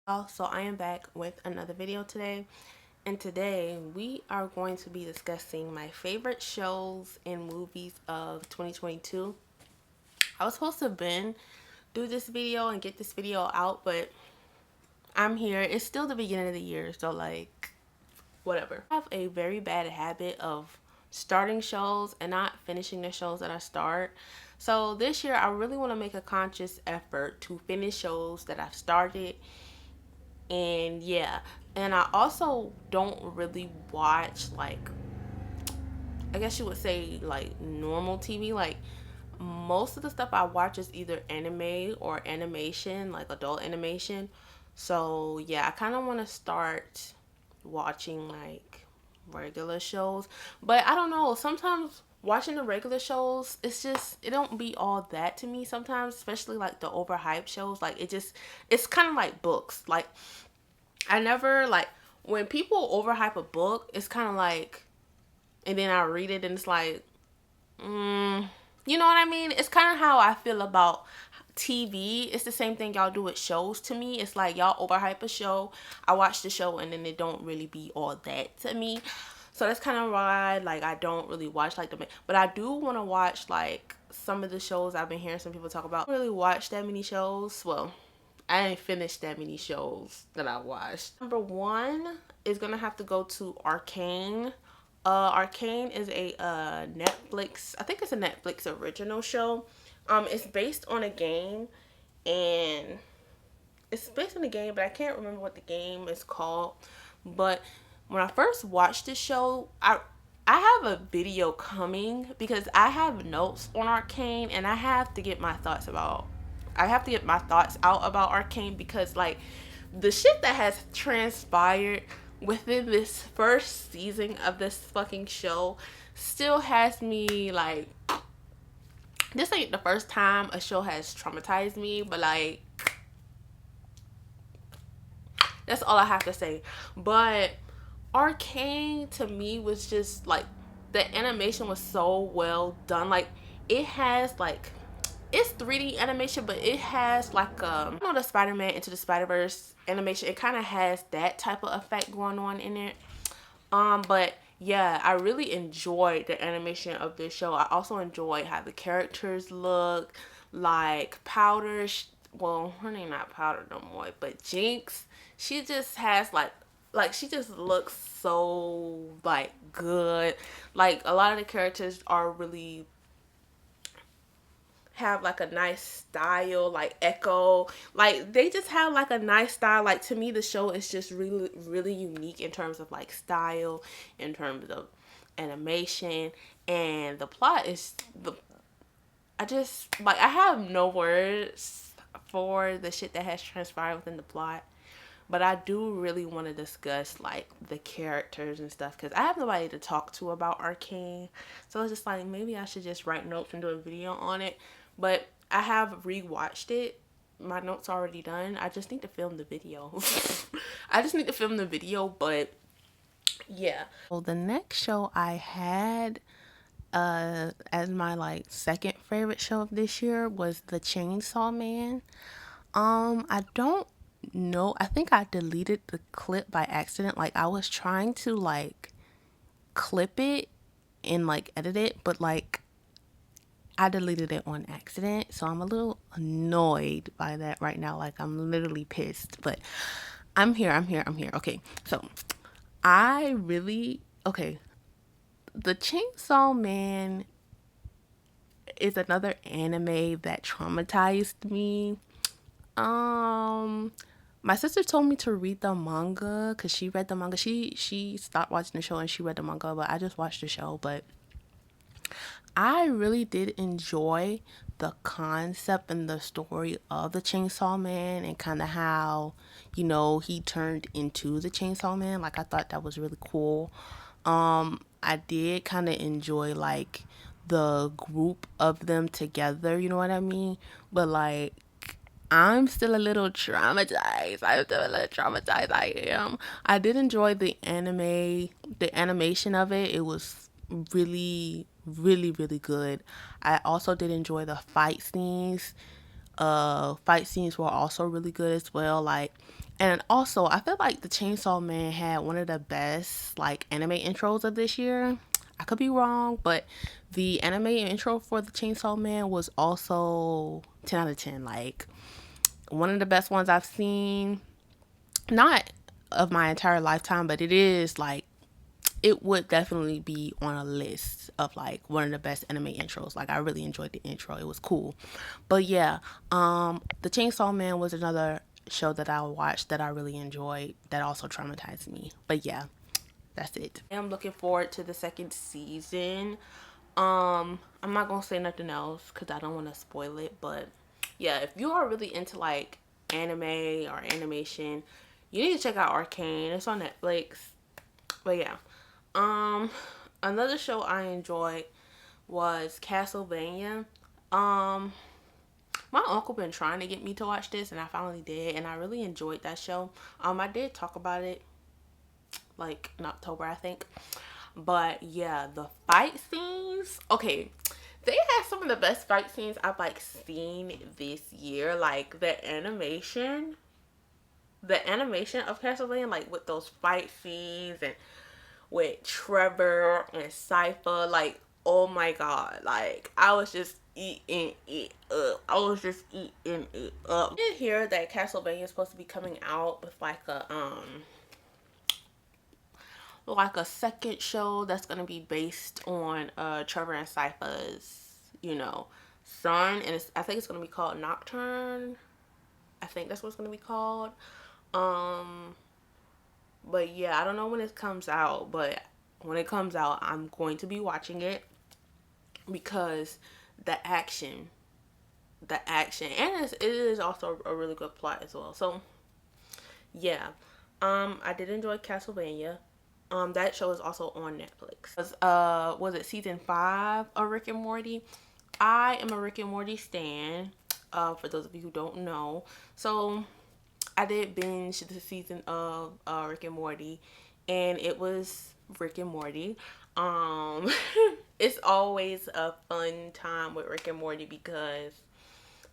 So I am back with another video today, and today we are going to be discussing my favorite shows and movies of 2022. I was supposed to do this video and get this video out, but I'm here. It's still the beginning of the year, so like whatever. I have a very bad habit of starting shows and not finishing the shows that I start. So this year I really want to make a conscious effort to finish shows that I've started. And yeah, and I also don't really watch, like, I guess you would say, like, normal TV. Like, most of the stuff I watch is either anime or animation, like adult animation. So yeah, I kind of want to start watching like regular shows, but I don't know, sometimes watching the regular shows, it don't be all that to me sometimes, especially like the overhyped shows. Like, it's kind of like books. Like, I never like when people overhype a book. It's kind of like, and then I read it and it's like, you know what I mean? It's kind of how I feel about TV. It's the same thing y'all do with shows to me. It's like y'all overhype a show. I watch the show and then it don't really be all that to me. So that's kind of why, like, I don't really watch like but I do want to watch like some of the shows I've been hearing some people talk about. I don't really watch that many shows. Well, I didn't finish that many shows that I watched. Number one is gonna have to go to Arcane. Arcane is a Netflix. I think it's a Netflix original show. It's based on a game, and but I can't remember what the game is called. But when I first watched this show, I have a video coming because I have notes on Arcane, and I have to get my thoughts out about Arcane, because like the shit that has transpired within this first season of this fucking show still has me like, this ain't the first time a show has traumatized me, but like, that's all I have to say. But Arcane to me was just like, the animation was so well done. Like, it has like, it's 3D animation, but it has like you know, the Spider-Man Into the Spider-Verse animation. It kind of has that type of effect going on in it. But yeah, I really enjoyed the animation of this show. I also enjoyed how the characters look. Like Powder, well, her name not Powder no more, but Jinx, she just has like she just looks so like good. Like, a lot of the characters are really have like a nice style. Like Echo, like they just have like a nice style. Like, to me the show is just really unique in terms of like style, in terms of animation, and the plot is the I just like, I have no words for the shit that has transpired within the plot. But I do really want to discuss like the characters and stuff, because I have nobody to talk to about Arcane. So it's just like, maybe I should just write notes and do a video on it. But I have rewatched it. My notes are already done. I just need to film the video. I just need to film the video, but yeah. Well, the next show I had as my like second favorite show of this year was The Chainsaw Man. I don't know. I think I deleted the clip by accident. Like, I was trying to like clip it and like edit it, but like I deleted it on accident. So I'm a little annoyed by that right now. Like, I'm literally pissed, but I'm here. Okay. So okay. The Chainsaw Man is another anime that traumatized me. Um, my sister told me to read the manga because she read the manga. She stopped watching the show and she read the manga, but I just watched the show. But I really did enjoy the concept and the story of the Chainsaw Man, and kind of how, you know, he turned into the Chainsaw Man. Like, I thought that was really cool. I did kind of enjoy like the group of them together, you know what I mean? But like, I'm still a little traumatized. I am. I did enjoy the animation of it. It was really good. I also did enjoy the fight scenes. fight scenes were also really good as well. Like, and also I feel like the Chainsaw Man had one of the best like anime intros of this year. I could be wrong, but the anime intro for the Chainsaw Man was also 10 out of 10. Like, one of the best ones I've seen. Not of my entire lifetime, but it is like, it would definitely be on a list of like one of the best anime intros. Like, I really enjoyed the intro. It was cool. But yeah, The Chainsaw Man was another show that I watched that I really enjoyed that also traumatized me. But yeah, that's it. I'm looking forward to the second season. I'm not gonna say nothing else because I don't want to spoil it, but yeah, if you are really into like anime or animation, you need to check out Arcane. It's on Netflix. But yeah, um, another show I enjoyed was Castlevania. Um, my uncle been trying to get me to watch this, and I finally did, and I really enjoyed that show. I did talk about it like in October, I think. But yeah, the fight scenes. Okay, they had some of the best fight scenes I've like seen this year. Like the animation of Castlevania, like with those fight scenes and with Trevor and Cypher, like, oh my god, like I was just eating it up. I was just eating it up. I did hear that Castlevania is supposed to be coming out with like a second show that's gonna be based on Trevor and Cypher's, son, and I think it's gonna be called Nocturne. I think that's what it's gonna be called. Um, but yeah, I don't know when it comes out, but when it comes out, I'm going to be watching it because the action, and it is also a really good plot as well. So yeah, I did enjoy Castlevania. That show is also on Netflix. Was it season 5 of Rick and Morty? I am a Rick and Morty stan. For those of you who don't know, so I did binge the season of Rick and Morty, and it was Rick and Morty. Um, it's always a fun time with Rick and Morty because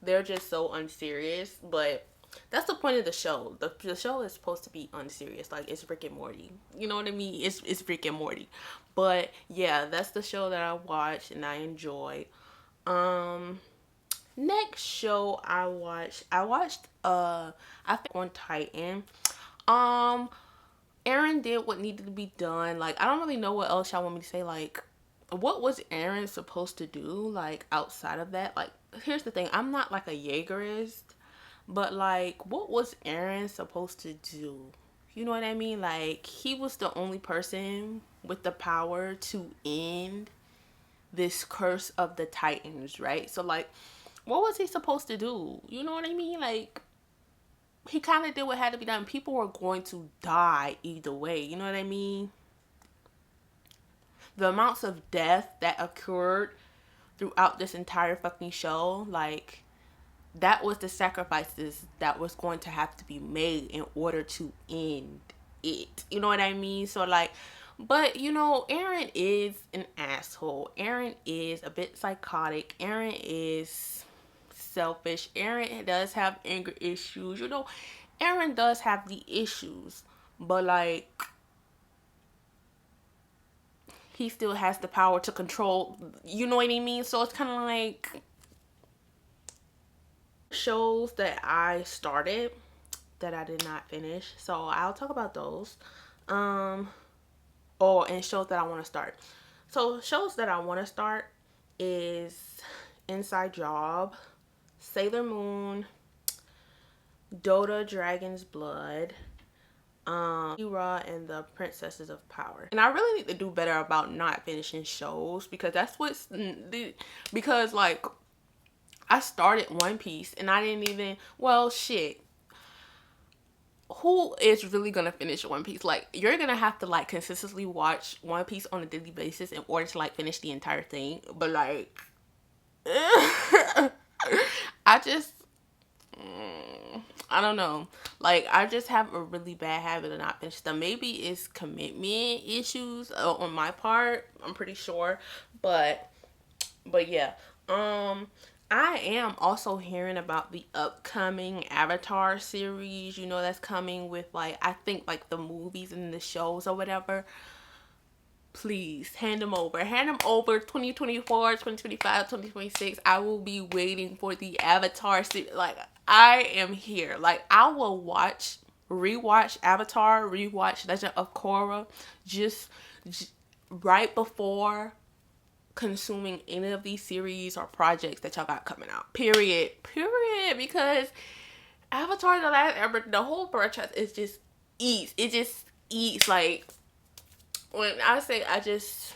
they're just so unserious, but that's the point of the show. The show is supposed to be unserious. Like, it's Rick and Morty. You know what I mean? It's Rick and Morty. But yeah, that's the show that I watched and I enjoyed. Next show I watched I think on Titan. Um Aaron did what needed to be done. Like, I don't really know what else y'all want me to say. Like, what was Aaron supposed to do, like, outside of that? Like, here's the thing, I'm not like a Jaegerist, but like, what was Aaron supposed to do? You know what I mean? Like, he was the only person with the power to end this curse of the Titans, right? So like, what was he supposed to do? You know what I mean? Like, he kind of did what had to be done. People were going to die either way. You know what I mean? The amounts of death that occurred throughout this entire fucking show, like, that was the sacrifices that was going to have to be made in order to end it. You know what I mean? So like, but Aaron is an asshole. Aaron is a bit psychotic. Aaron is selfish. Aaron does have anger issues. Aaron does have the issues, but like, he still has the power to control, you know what I mean? So it's kind of like, shows that I started that I did not finish. So I'll talk about those. And shows that I want to start. So shows that I want to start is Inside Job, Sailor Moon, Dota Dragon's Blood, Hera and the Princesses of Power. And I really need to do better about not finishing shows, because that's because like, I started One Piece and I didn't even, well, shit. Who is really gonna finish One Piece? Like, you're gonna have to like consistently watch One Piece on a daily basis in order to like finish the entire thing. But like, I just, I don't know. Like, I just have a really bad habit of not finishing them. Maybe it's commitment issues on my part. I'm pretty sure, but yeah. I am also hearing about the upcoming Avatar series, you know, that's coming with like, I think like the movies and the shows or whatever. Please hand them over. Hand them over 2024, 2025, 2026. I will be waiting for the Avatar series. Like, I am here. Like, I will rewatch Avatar, rewatch Legend of Korra just right before consuming any of these series or projects that y'all got coming out. Period. Period. Because Avatar the Last Ever, the whole franchise is just eats. It just eats. Like, when I say I just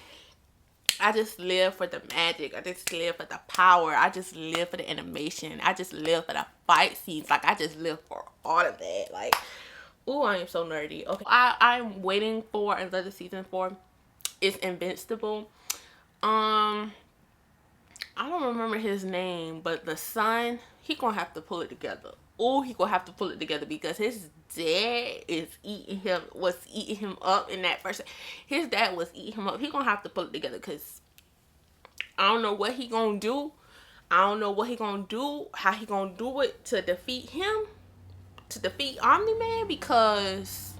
live for the magic. I just live for the power. I just live for the animation. I just live for the fight scenes. Like, I just live for all of that. Like, ooh, I am so nerdy. Okay, I'm waiting for another season 4. It's Invincible. Um, I don't remember his name, but the son, he gonna have to pull it together. Oh, he gonna have to pull it together because his dad is was eating him up in that first. His dad was eating him up. He gonna have to pull it together because I don't know what he gonna do. I don't know what he gonna do. How he gonna do it to defeat him, to defeat Omni Man, because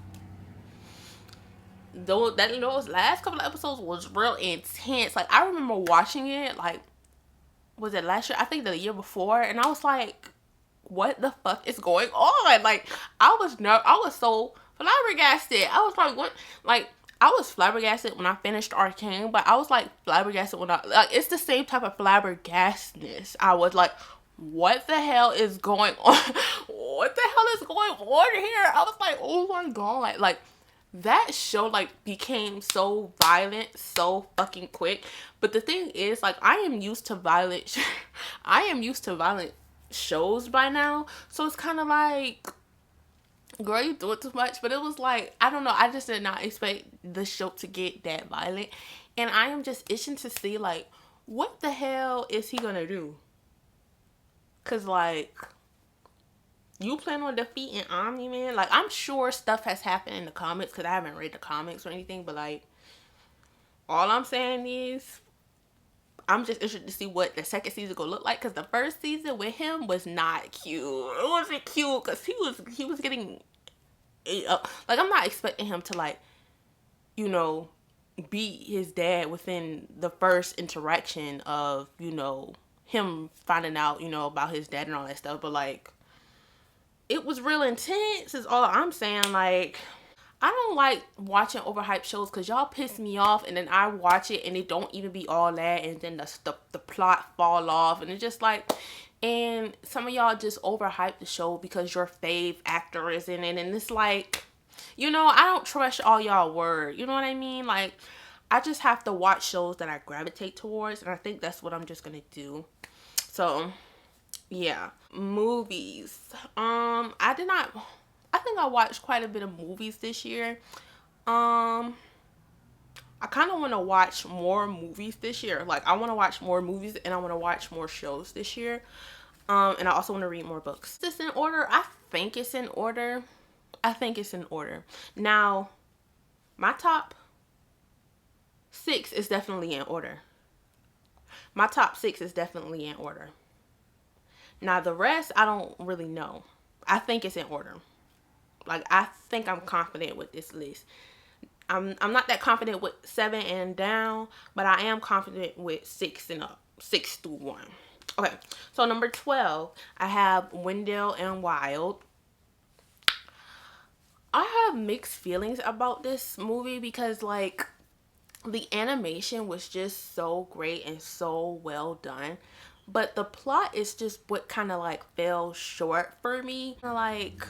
those last couple of episodes was real intense. Like, I remember watching it. Like, was it last year? I think the year before, and I was like, what the fuck is going on? Like, I was so flabbergasted. I was like, what? Like, I was flabbergasted when I finished Arcane, but I was like flabbergasted when I, like, it's the same type of flabbergastness. I was like, what the hell is going on? What the hell is going on here? I was like, oh my god. Like, that show like became so violent so fucking quick. But the thing is, like, I am used to violent I am used to violent shows by now, so it's kind of like, girl, you do it too much. But it was like, I don't know, I just did not expect the show to get that violent, and I am just itching to see like what the hell is he gonna do, because like, you plan on defeating Omni Man? Like, I'm sure stuff has happened in the comics because I haven't read the comics or anything, but like, all I'm saying is, I'm just interested to see what the second season gonna look like, because the first season with him was not cute. It wasn't cute because he was getting like, I'm not expecting him to, like, you know, beat his dad within the first interaction of, you know, him finding out, you know, about his dad and all that stuff. But like, it was real intense is all I'm saying. Like, I don't like watching overhyped shows because y'all piss me off, and then I watch it and it don't even be all that, and then the plot fall off, and it's just like, and some of y'all just overhype the show because your fave actor is in it, and it's like, you know, I don't trust all y'all word. You know what I mean? Like, I just have to watch shows that I gravitate towards, and I think that's what I'm just gonna do. So yeah, movies. I did not. I think I watched quite a bit of movies this year. Um, I kind of want to watch more movies this year. Like, I want to watch more movies and I want to watch more shows this year. And I also want to read more books. Is this in order? I think it's in order. I think it's in order. Now, my top 6 is definitely in order. My top 6 is definitely in order. Now, the rest, I don't really know. I think it's in order. Like, I think I'm confident with this list. I'm not that confident with 7 and down, but I am confident with 6 and up. 6 through 1. Okay, so number 12, I have Wendell and Wild. I have mixed feelings about this movie because, like, the animation was just so great and so well done, but the plot is just what kind of like fell short for me. Like,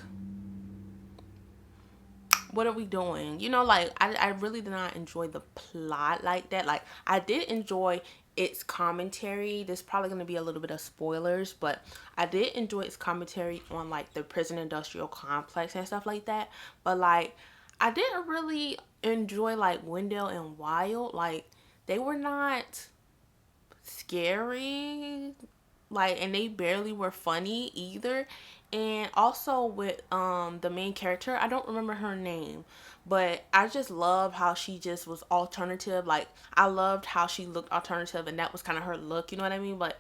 what are we doing? You know, like, I really did not enjoy the plot like that. Like, I did enjoy its commentary. There's probably going to be a little bit of spoilers, but I did enjoy its commentary on like the prison industrial complex and stuff like that. But like, I didn't really enjoy like Wendell and Wild. Like, they were not scary, like, and they barely were funny either. And also with the main character, I don't remember her name, but I just love how she just was alternative. Like, I loved how she looked alternative, and that was kind of her look, you know what I mean? But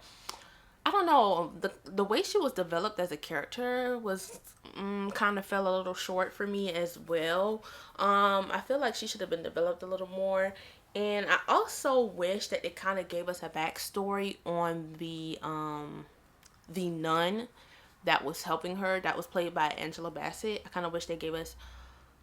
I don't know, the way she was developed as a character was kind of fell a little short for me as well. I feel like she should have been developed a little more. And I also wish that it kind of gave us a backstory on the nun that was helping her, that was played by Angela Bassett. I kind of wish they gave us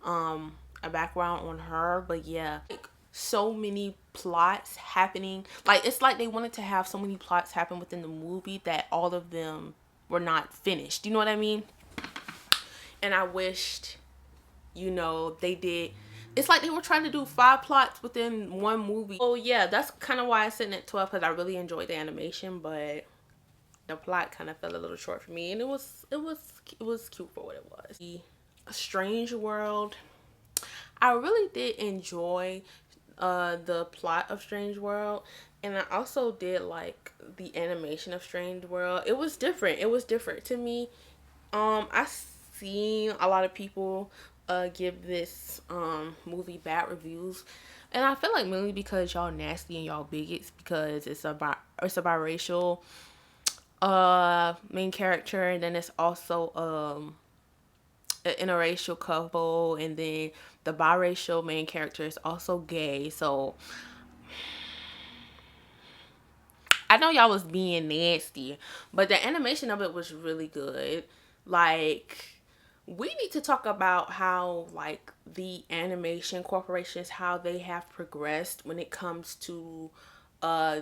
a background on her. But yeah, like, so many plots happening, like it's like they wanted to have so many plots happen within the movie that all of them were not finished, you know what I mean? And I wished, they did. It's like they were trying to do 5 plots within one movie. Oh yeah, that's kind of why I sitting at 12, because I really enjoyed the animation, but the plot kind of fell a little short for me, and it was cute for what it was. The Strange World, I really did enjoy the plot of Strange World, and I also did like the animation of Strange World. It was different. It was different to me. I seen a lot of people give this movie bad reviews, and I feel like mainly because y'all nasty and y'all bigots, because it's a biracial main character, and then it's also an interracial couple, and then the biracial main character is also gay. So I know y'all was being nasty, but the animation of it was really good. Like, we need to talk about how, like, the animation corporations, how they have progressed when it comes to uh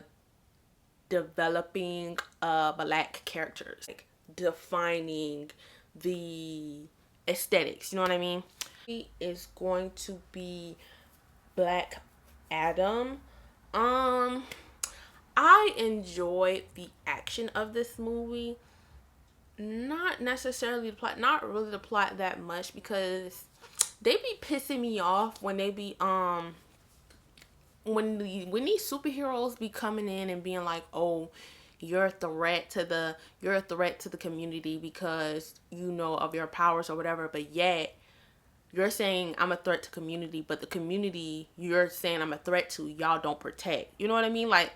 developing black characters, like defining the aesthetics, you know what I mean? He is going to be Black Adam. um I enjoyed the action of this movie, not necessarily the plot, not really the plot that much, because they be pissing me off when they be when these superheroes be coming in and being like, oh, you're a threat to the community because of your powers or whatever, but yet you're saying I'm a threat to community, but the community you're saying I'm a threat to, y'all don't protect. You know what I mean? Like,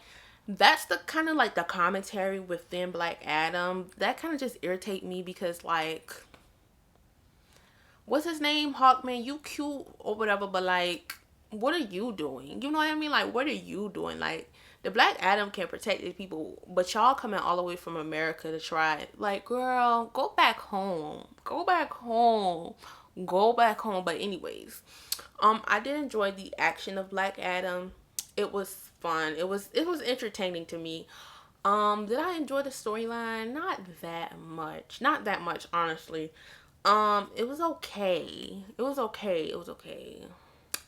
that's the kind of like the commentary within Black Adam that kind of just irritate me, because like, what's his name, Hawkman, you cute or whatever, but like, what are you doing? You know what I mean? Like, what are you doing? Like, the Black Adam can protect these people, but y'all coming all the way from America to try it. Like, girl, go back home. Go back home. Go back home. But anyways, I did enjoy the action of Black Adam. It was fun. It was entertaining to me. Did I enjoy the storyline? Not that much. Not that much, honestly. It was okay. It was okay. It was okay.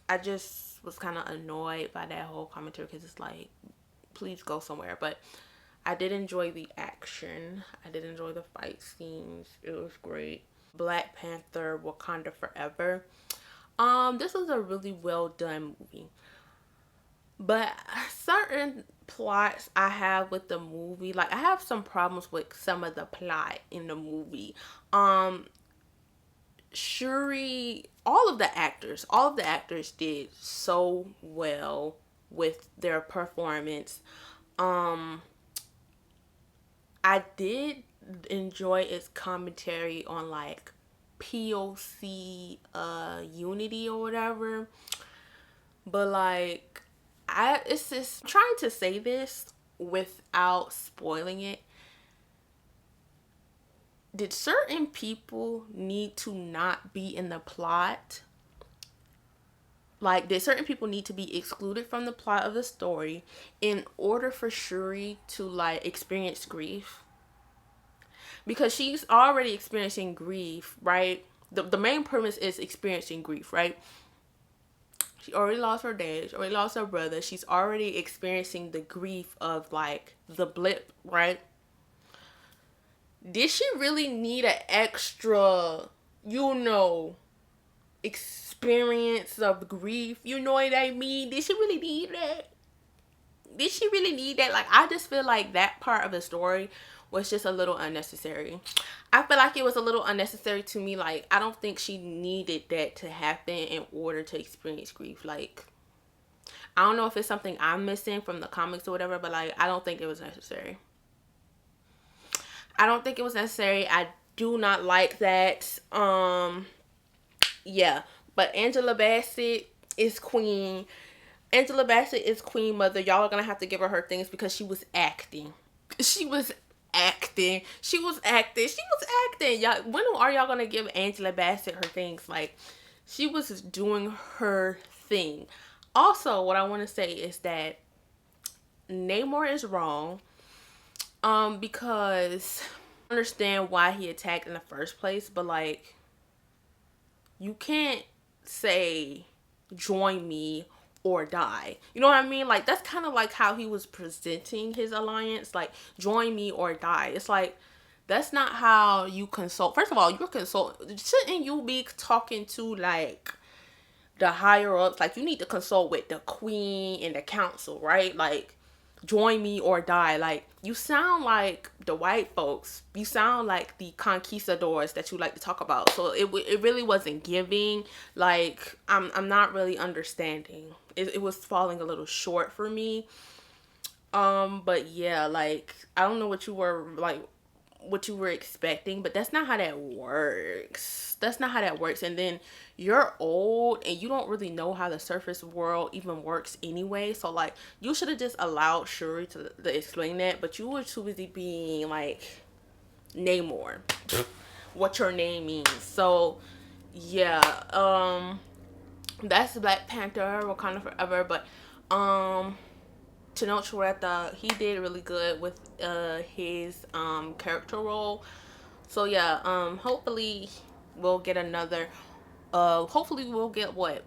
I just was kind of annoyed by that whole commentary, because it's like, please go somewhere. But I did enjoy the action. I did enjoy the fight scenes. It was great. Black Panther Wakanda Forever. This was a really well done movie. But certain plots I have with the movie, like I have some problems with some of the plot in the movie. Shuri, all of the actors did so well with their performance. Um, I did enjoy its commentary on like POC unity or whatever. But like, it's just trying to say this without spoiling it. Did certain people need to not be in the plot? Like, did certain people need to be excluded from the plot of the story in order for Shuri to like experience grief? Because she's already experiencing grief, right? The main premise is experiencing grief, right? She already lost her dad. She already lost her brother. She's already experiencing the grief of like the blip, right? Did she really need an extra, experience of grief? You know what I mean? Did she really need that? Did she really need that? Like, I just feel like that part of the story was just a little unnecessary. I feel like it was a little unnecessary to me. Like, I don't think she needed that to happen in order to experience grief. Like, I don't know if it's something I'm missing from the comics or whatever, but like, I don't think it was necessary. I don't think it was necessary. I do not like that. Yeah, but Angela Bassett is queen. Angela Bassett is queen mother. Y'all are gonna have to give her her things because she was acting. She was acting. She was acting. She was acting. Y'all, when are y'all gonna give Angela Bassett her things? Like, she was doing her thing. Also, what I want to say is that Namor is wrong. Because I understand why he attacked in the first place, but like, you can't say join me or die. You know what I mean? Like, that's kind of like how he was presenting his alliance, like join me or die. It's like, that's not how you consult. First of all, you're shouldn't you be talking to like the higher ups? Like, you need to consult with the queen and the council, right? Like, join me or die. Like, you sound like the white folks. You sound like the conquistadors that you like to talk about. So it really wasn't giving. Like, I'm not really understanding. It was falling a little short for me. But yeah, like, I don't know what you were expecting, but that's not how that works. That's not how that works. And then you're old and you don't really know how the surface world even works anyway. So like, you should have just allowed Shuri to explain that, but you were too busy being like, Namor, what your name means. So yeah, that's Black Panther, Wakanda Forever. But Tenoch Huerta, he did really good with his character role. So yeah, hopefully we'll get another hopefully we'll get what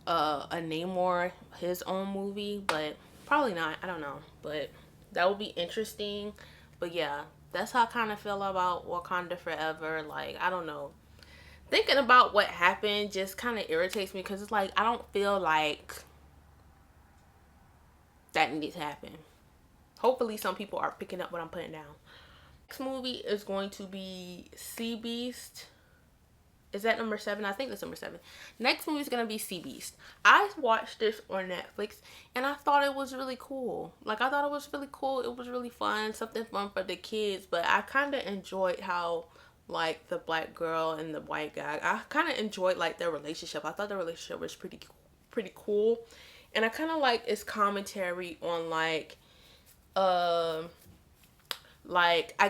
a Namor his own movie, but probably not. I don't know, but that would be interesting. But yeah, that's how I kind of feel about Wakanda Forever. Like, I don't know. Thinking about what happened just kind of irritates me because it's like, I don't feel like that needs to happen. Hopefully some people are picking up what I'm putting down. Next movie is going to be Sea Beast. Is that number 7? I think that's number 7. Next movie is going to be Sea Beast. I watched this on Netflix and I thought it was really cool. Like, I thought it was really cool. It was really fun. Something fun for the kids. But I kind of enjoyed how, like, the black girl and the white guy, I kind of enjoyed, like, their relationship. I thought their relationship was pretty cool. And I kind of like its commentary on, like, I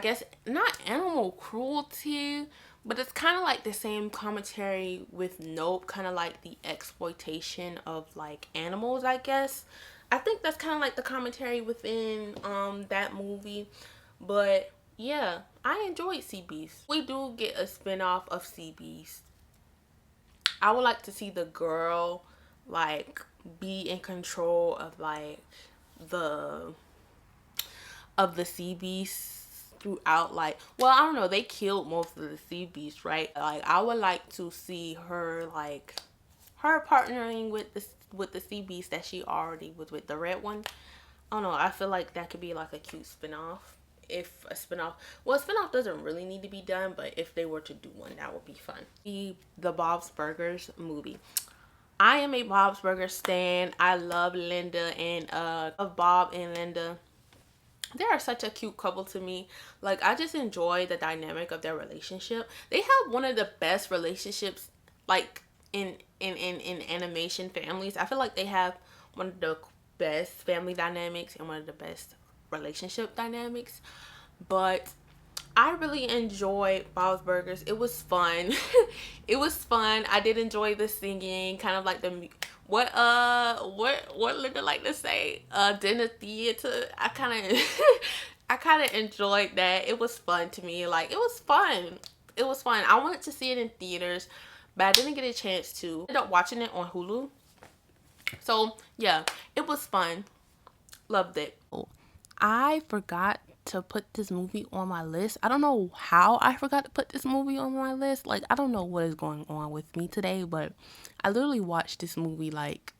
guess not animal cruelty, but it's kind of like the same commentary with Nope, kind of like the exploitation of like animals, I guess. I think that's kind of like the commentary within that movie. But yeah, I enjoyed Sea Beast. We do get a spin-off of Sea Beast. I would like to see the girl like be in control of like the sea beasts throughout. Like, well, I don't know, they killed most of the sea beasts, right? Like, I would like to see her, like, her partnering with the sea beast that she already was with, the red one. I don't know, I feel like that could be like a cute spin-off. If a spin-off, well, a spin-off doesn't really need to be done, but if they were to do one, that would be fun. The Bob's Burgers movie. I am a Bob's Burgers stan. I love Linda and Bob and Linda. They are such a cute couple to me. Like, I just enjoy the dynamic of their relationship. They have one of the best relationships, like, in animation families. I feel like they have one of the best family dynamics and one of the best relationship dynamics. But I really enjoyed Bob's Burgers. It was fun. It was fun. I did enjoy the singing, kind of like the what Linda like to say, dinner theater. I kind of enjoyed that. It was fun to me. Like, it was fun. It was fun. I wanted to see it in theaters, but I didn't get a chance to. I ended up watching it on Hulu. So yeah, it was fun. Loved it. I forgot to put this movie on my list. I don't know how I forgot to put this movie on my list. Like, I don't know what is going on with me today, but I literally watched this movie like,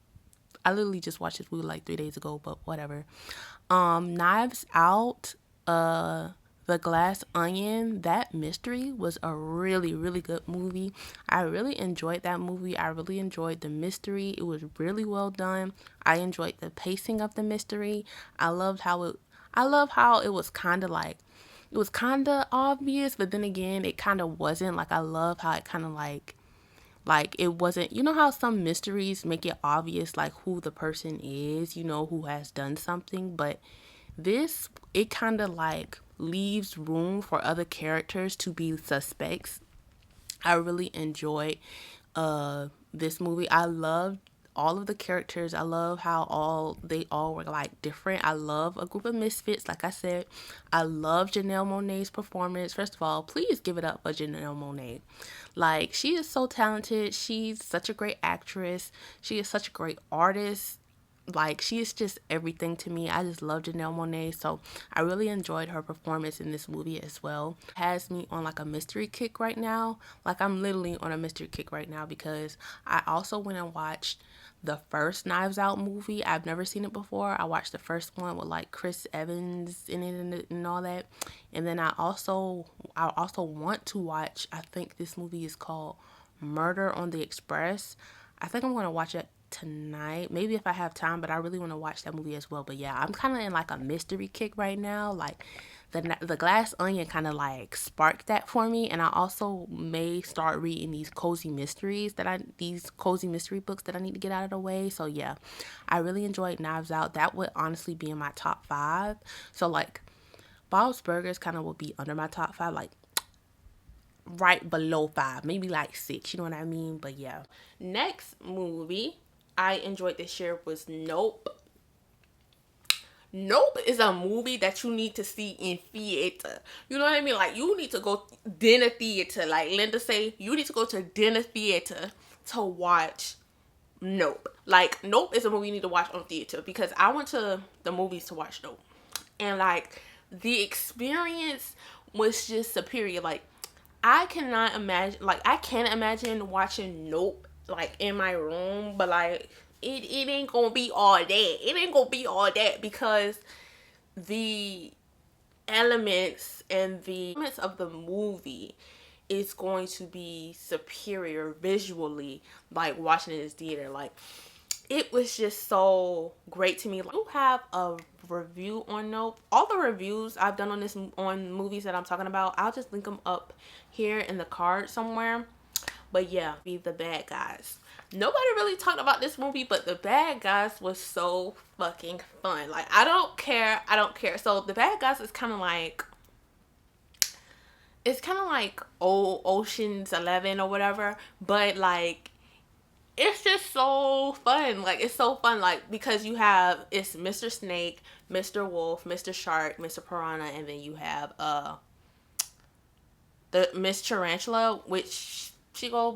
I literally just watched this movie like 3 days ago, but whatever. Knives Out, The Glass Onion, that mystery was a really, really good movie. I really enjoyed that movie. I really enjoyed the mystery. It was really well done. I enjoyed the pacing of the mystery. I love how it was kind of like it was kind of obvious, but then again, it kind of wasn't. Like, I love how it kind of like it wasn't, you know how some mysteries make it obvious like who the person is, you know, who has done something, but this, it kind of like leaves room for other characters to be suspects. I really enjoyed this movie. I loved all of the characters. I love how all were like different. I love a group of misfits, like I said. I love Janelle Monáe's performance. First of all, please give it up for Janelle Monáe. Like, she is so talented. She's such a great actress. She is such a great artist. Like, she is just everything to me. I just love Janelle Monáe, so I really enjoyed her performance in this movie as well. Has me on like a mystery kick right now. Like, I'm literally on a mystery kick right now because I also went and watched the first Knives Out movie. I've never seen it before. I watched the first one with like Chris Evans in it and all that. And then I also want to watch, I think this movie is called Murder on the Express. I think I'm going to watch it tonight, maybe if I have time, but I really want to watch that movie as well. But yeah, I'm kind of in like a mystery kick right now. Like, the Glass Onion kind of like sparked that for me, and I also may start reading these cozy mystery books that I need to get out of the way. So yeah, I really enjoyed Knives Out. That would honestly be in my top 5. So like, Bob's Burgers kind of will be under my top 5, like right below 5, maybe like 6, you know what I mean? But yeah, next movie I enjoyed this year was Nope. Nope is a movie that you need to see in theater. You know what I mean? Like, you need to go dinner theater. Like Linda say, you need to go to dinner theater to watch Nope. Like, Nope is a movie you need to watch on theater, because I went to the movies to watch Nope. And like, the experience was just superior. Like, I cannot imagine, like, I can't imagine watching Nope like in my room, but like, it ain't gonna be all that. It ain't gonna be all that, because the elements of the movie is going to be superior visually, like watching it in this theater. Like, it was just so great to me. Like, you have a review on Nope. All the reviews I've done on movies that I'm talking about, I'll just link them up here in the card somewhere. But yeah, Be the Bad Guys. Nobody really talked about this movie, but The Bad Guys was so fucking fun. Like, I don't care. So The Bad Guys is kind of like, it's kind of like old Ocean's 11 or whatever, but like, it's just so fun. Like, it's so fun, like, because it's Mr. Snake, Mr. Wolf, Mr. Shark, Mr. Piranha, and then you have the Miss Tarantula, which she goes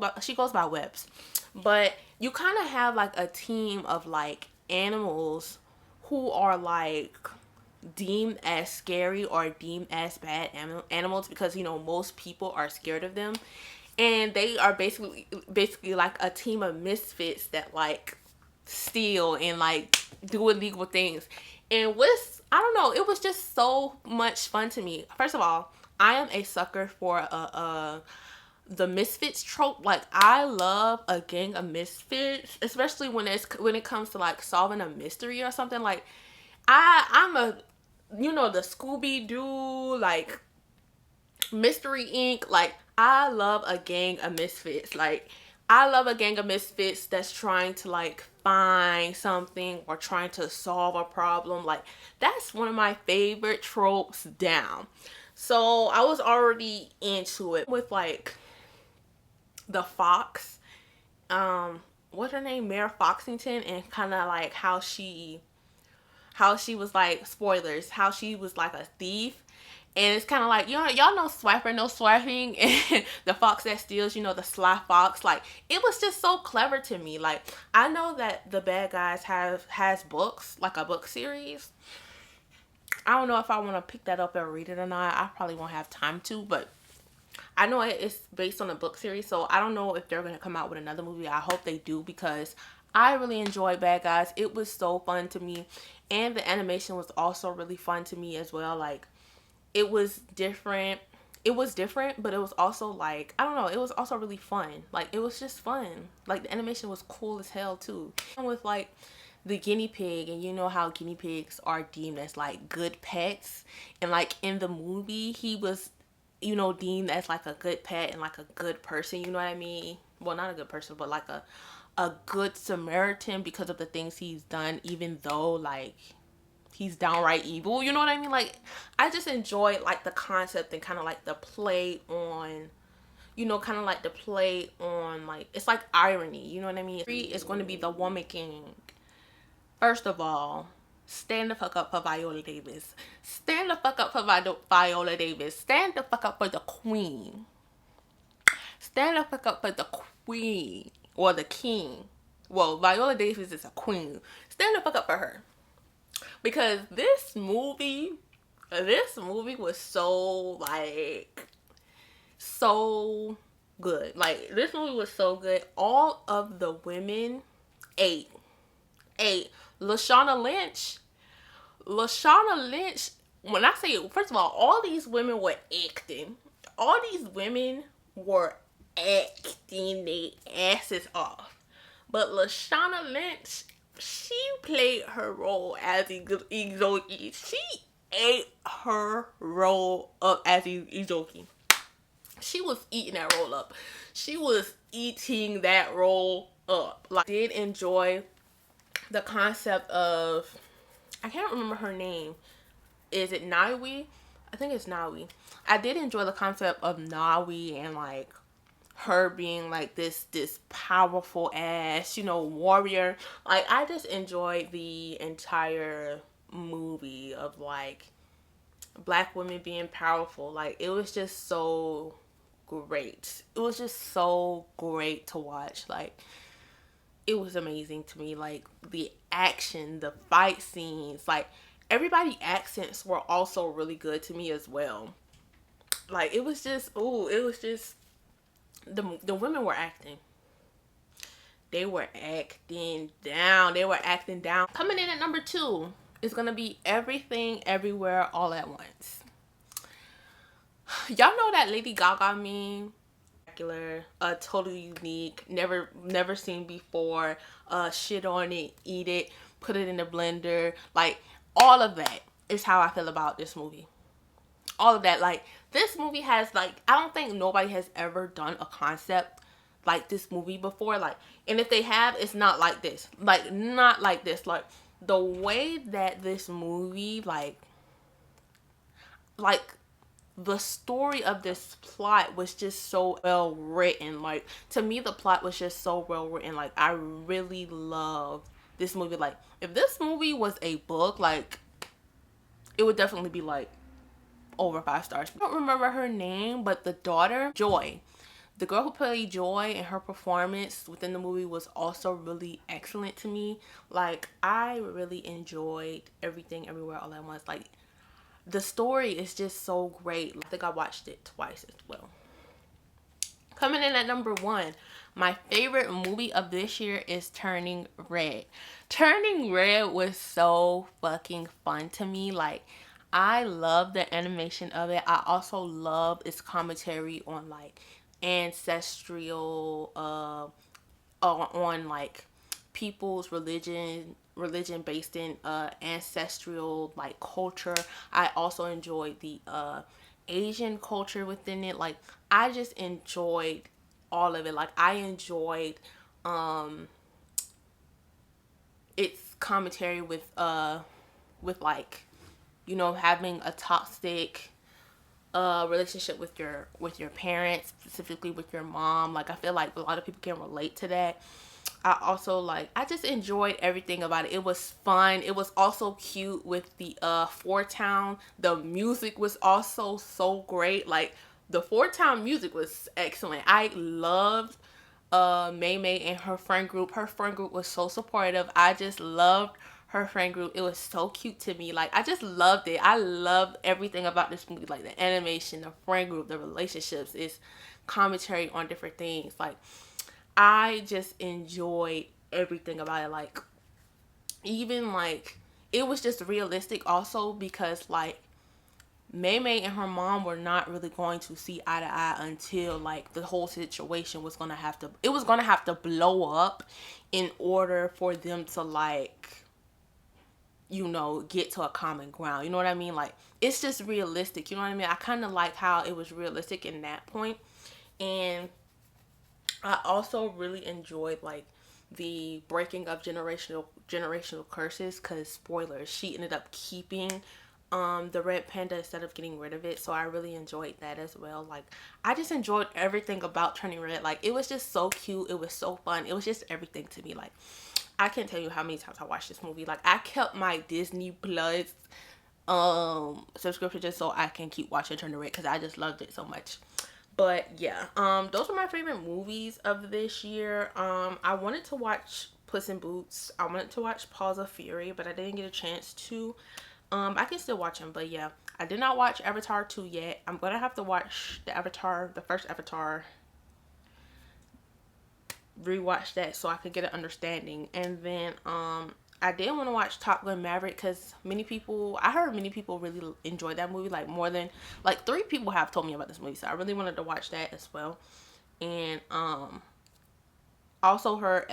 by Webs. But you kind of have like a team of like animals who are like deemed as scary or deemed as bad animals, because, you know, most people are scared of them, and they are basically like a team of misfits that like steal and like do illegal things. And I don't know, it was just so much fun to me. First of all, I am a sucker for the misfits trope. Like, I love a gang of misfits, especially when it comes to like solving a mystery or something. Like, I'm a, you know, the Scooby-Doo, like Mystery Inc. Like, I love a gang of misfits. Like, I love a gang of misfits that's trying to like find something or trying to solve a problem. Like, that's one of my favorite tropes down. So I was already into it with like the Fox, what's her name, Mayor Foxington, and kind of like how she was like, spoilers, how she was like a thief. And it's kind of like, y'all know Swiper No Swiping, and the fox that steals, you know, the sly fox. Like, it was just so clever to me. Like, I know that The Bad Guys has books, like a book series. I don't know if I want to pick that up and read it or not. I probably won't have time to, but I know it's based on a book series, so I don't know if they're going to come out with another movie. I hope they do, because I really enjoyed Bad Guys. It was so fun to me, and the animation was also really fun to me as well. Like, it was different. But it was also like, I don't know, it was also really fun. Like, it was just fun. Like, the animation was cool as hell too. And with like the guinea pig, and you know how guinea pigs are deemed as like good pets, and like in the movie he was, you know, deemed as like a good pet and like a good person, you know what I mean? Well, not a good person, but like a good Samaritan because of the things he's done, even though like he's downright evil, you know what I mean? Like I just enjoy like the concept and kind of like the play on, you know, kind of like the play on, like it's like irony, you know what I mean? Three is going to be the Woman King. First of all, stand the fuck up for Viola Davis. Stand the fuck up for Viola Davis. Stand the fuck up for the queen. Stand the fuck up for the queen or the king. Well, Viola Davis is a queen. Stand the fuck up for her. Because this movie was so like so good. Like this movie was so good. All of the women ate. Lashana Lynch. Lashana Lynch. When I say, first of all these women were acting. All these women were acting their asses off. But Lashana Lynch, she played her role as Izoki. She ate her role up as Izoki. She was eating that role up. She was eating that role up. Like, I did enjoy the concept of, I can't remember her name. Is it Nawi? I think it's Nawi. I did enjoy the concept of Nawi and like her being like this powerful ass, you know, warrior. Like I just enjoyed the entire movie of like black women being powerful. Like it was just so great. It was just so great to watch. Like it was amazing to me. Like the action, the fight scenes, like everybody's accents were also really good to me as well. Like it was just, it was just the women were acting. They were acting down. They were acting down. Coming in at number 2 is gonna be Everything Everywhere All at Once. Y'all know that Lady Gaga meme? Totally unique, never seen before. Shit on it, eat it, put it in the blender. Like all of that is how I feel about this movie. All of that, like this movie has like, I don't think nobody has ever done a concept like this movie before. Like, and if they have, it's not like this. Like not like this. Like the way that this movie like the story of this plot was just so well written. Like to me the plot was just so well written. Like I really love this movie. Like if this movie was a book, like it would definitely be like over 5 stars. I don't remember her name, but the daughter, Joy, the girl who played Joy, and her performance within the movie was also really excellent to me. Like I really enjoyed Everything Everywhere All at Once. Like the story is just so great. I think I watched it twice as well. Coming in at number 1, my favorite movie of this year is Turning Red. Turning Red was so fucking fun to me. Like I love the animation of it. I also love its commentary on like ancestral on like people's religion based in ancestral like culture. I also enjoyed the Asian culture within it. Like I just enjoyed all of it. Like I enjoyed its commentary with like, you know, having a toxic relationship with your parents, specifically with your mom. Like I feel like a lot of people can relate to that. I also like, I just enjoyed everything about it. It was fun. It was also cute with the Four Town. The music was also so great. Like the Four Town music was excellent. I loved May May and her friend group. Her friend group was so supportive. I just loved her friend group. It was so cute to me. Like I just loved it. I loved everything about this movie. Like the animation, the friend group, the relationships, its commentary on different things. Like I just enjoyed everything about it. Like even like it was just realistic also because like May May and her mom were not really going to see eye to eye until like the whole situation was gonna have to, it was gonna have to blow up in order for them to like, you know, get to a common ground. You know what I mean? Like, it's just realistic. You know what I mean? I kind of like how it was realistic in that point. And I also really enjoyed like the breaking of generational curses, because spoilers, she ended up keeping the red panda instead of getting rid of it. So I really enjoyed that as well. Like, I just enjoyed everything about Turning Red. Like, it was just so cute, it was so fun, it was just everything to me. Like, I can't tell you how many times I watched this movie. Like, I kept my Disney Plus subscription just so I can keep watching Turning Red, because I just loved it so much. But yeah, those were my favorite movies of this year. I wanted to watch Puss in Boots. I wanted to watch Paws of Fury, but I didn't get a chance to. I can still watch them, but yeah, I did not watch Avatar 2 yet. I'm gonna have to watch the first Avatar, rewatch that so I could get an understanding. And then I did want to watch Top Gun Maverick, because I heard many people really enjoyed that movie, like more than like 3 people have told me about this movie, so I really wanted to watch that as well. And also heard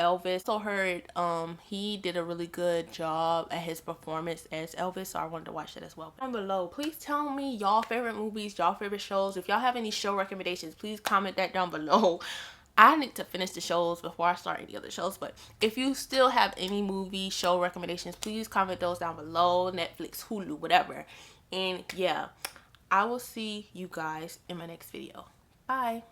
he did a really good job at his performance as Elvis, so I wanted to watch that as well. Down below, please tell me y'all favorite movies, y'all favorite shows. If y'all have any show recommendations, please comment that down below. I need to finish the shows before I start any other shows, but if you still have any movie show recommendations, please comment those down below. Netflix, Hulu, whatever. And yeah, I will see you guys in my next video. Bye.